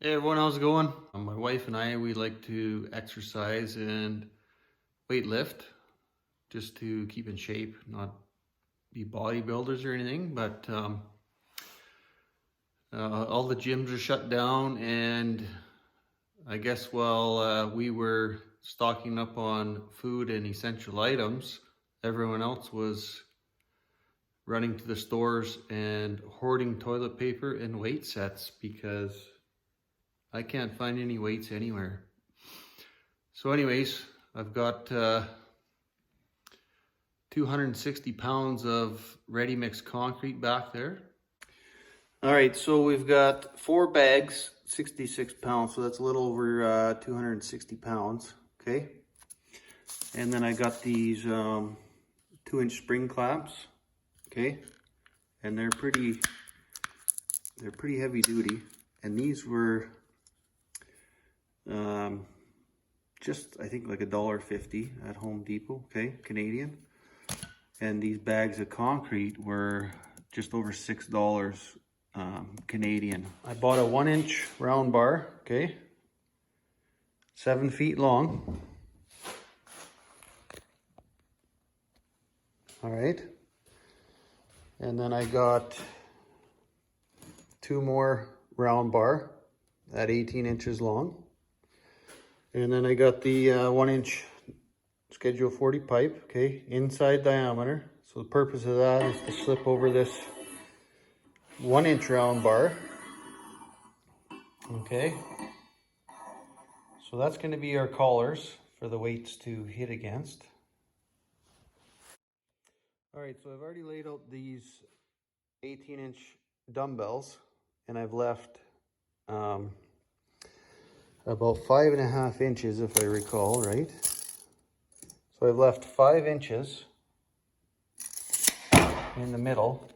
Hey everyone, how's it going? My wife and I, we like to exercise and weight lift just to keep in shape, not be bodybuilders or anything, but all the gyms are shut down, and I guess while we were stocking up on food and essential items, everyone else was running to the stores and hoarding toilet paper and weight sets because I can't find any weights anywhere. So anyways, I've got 260 pounds of ready mix concrete back there. All right, so we've got 4 bags, 66 pounds, so that's a little over 260 pounds, okay? And then I got these 2-inch spring clamps, okay? And they're pretty heavy duty. And these were just, I think, like $1.50 at Home Depot, okay, Canadian. And these bags of concrete were just over $6 Canadian. I bought a 1-inch round bar, okay, 7 feet long. All right. And then I got 2 more round bar at 18 inches long. And then I got the 1-inch Schedule 40 pipe, okay, inside diameter. So the purpose of that is to slip over this 1-inch round bar, okay. So that's going to be our collars for the weights to hit against. All right, so I've already laid out these 18-inch dumbbells, and I've left about 5.5 inches, if I recall, right? So I've left 5 inches in the middle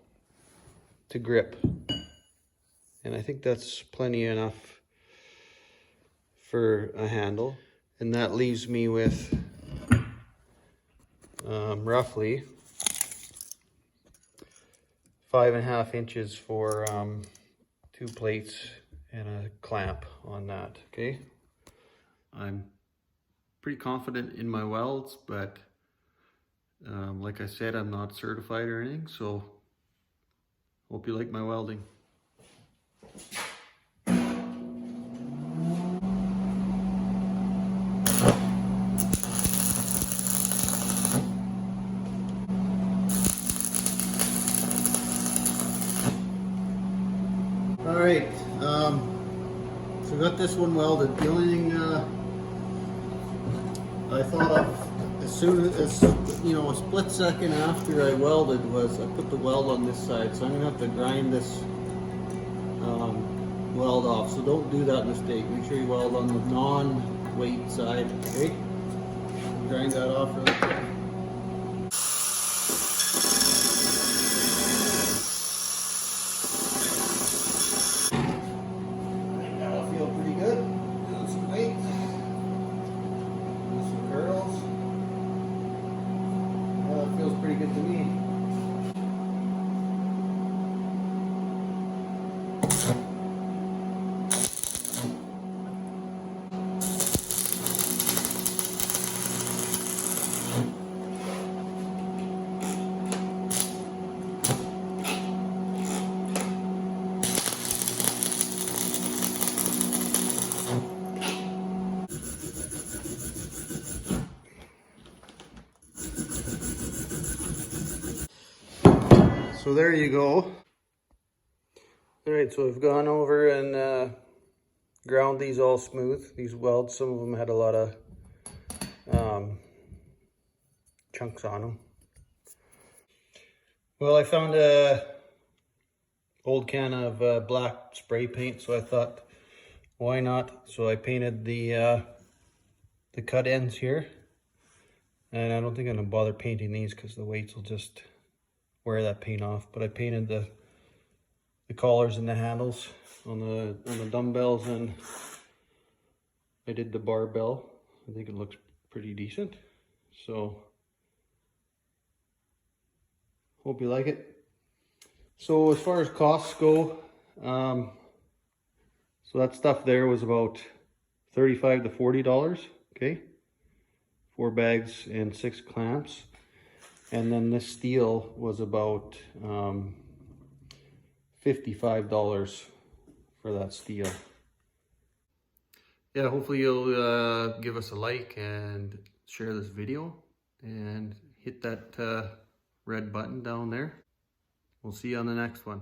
to grip. And I think that's plenty enough for a handle. And that leaves me with roughly 5.5 inches for 2 plates and a clamp on that, okay? I'm pretty confident in my welds, but like I said, I'm not certified or anything, so hope you like my welding. All right, so got this one welded. The only thing I thought of as soon as, you know, a split second after I welded was I put the weld on this side, so I'm gonna have to grind this weld off. So don't do that mistake. Make sure you weld on the non-weight side, okay? Grind that off really quick. That'll feel pretty good. Doing some weights, doing some curls. Well, that feels pretty good to me. So there you go. All right, so I've gone over and ground these all smooth. These welds, some of them had a lot of chunks on them. Well, I found a old can of black spray paint, so I thought, why not? So I painted the cut ends here, and I don't think I'm gonna bother painting these because the weights will just wear that paint off. But I painted the collars and the handles on the dumbbells, and I did the barbell. I think it looks pretty decent. So hope you like it. So as far as costs go, so So that stuff there was about $35 to $40, okay? 4 bags and 6 clamps. And then this steel was about $55 for that steel. Yeah, hopefully you'll give us a like and share this video and hit that red button down there. We'll see you on the next one.